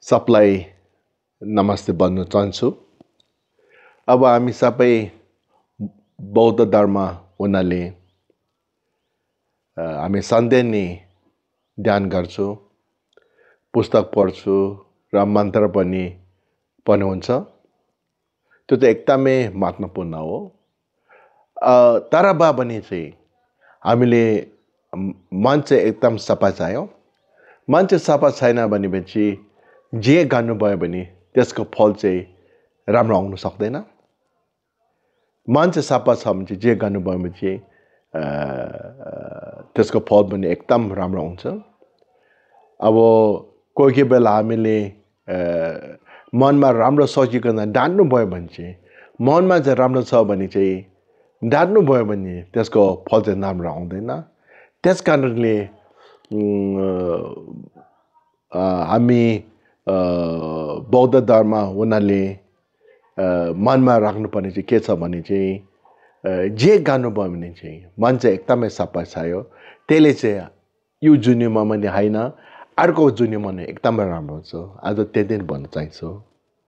सबलाई नमस्ते भन्न चाहन्छु। अब हामी सबै बौद्ध धर्म हुनाले हामी सधैँ नै ध्यान गर्छु, पुस्तक पढ्छु र मन्त्र पनि पढ्नुहुन्छ। त्यो त एकदमै महत्त्वपूर्ण हो। तर भए पनि चाहिँ हामीले मन चाहिँ एकदम सफा चाहियो। मन चाहिँ सफा छैन भनेपछि जे गर्नुभयो भने त्यसको फल चाहिँ राम्रो आउन सक्दैन। मन चाहिँ सफा छ भने चाहिँ जे गर्नुभयो भने चाहिँ त्यसको फल पनि एकदम राम्रो आउँछ। अब कोही बेला हामीले मनमा राम्रो सोचिकन डान्नु भयो भने चाहिँ मनमा चाहिँ राम्रो छ भने चाहिँ डान्नु भयो भने त्यसको फल चाहिँ राम्रो आउँदैन। त्यस कारणले हामी बौद्ध धर्म हुनाले मनमा राख्नुपर्ने चाहिँ के छ भने चाहिँ जे गर्नुभयो भने चाहिँ मन चाहिँ एकदमै सफा चाहियो। त्यसले चाहिँ यो दुनियाँमा पनि होइन अर्को दुनियाँमा पनि एकदमै राम्रो हुन्छ। आज त्यति नै भन्न चाहन्छु।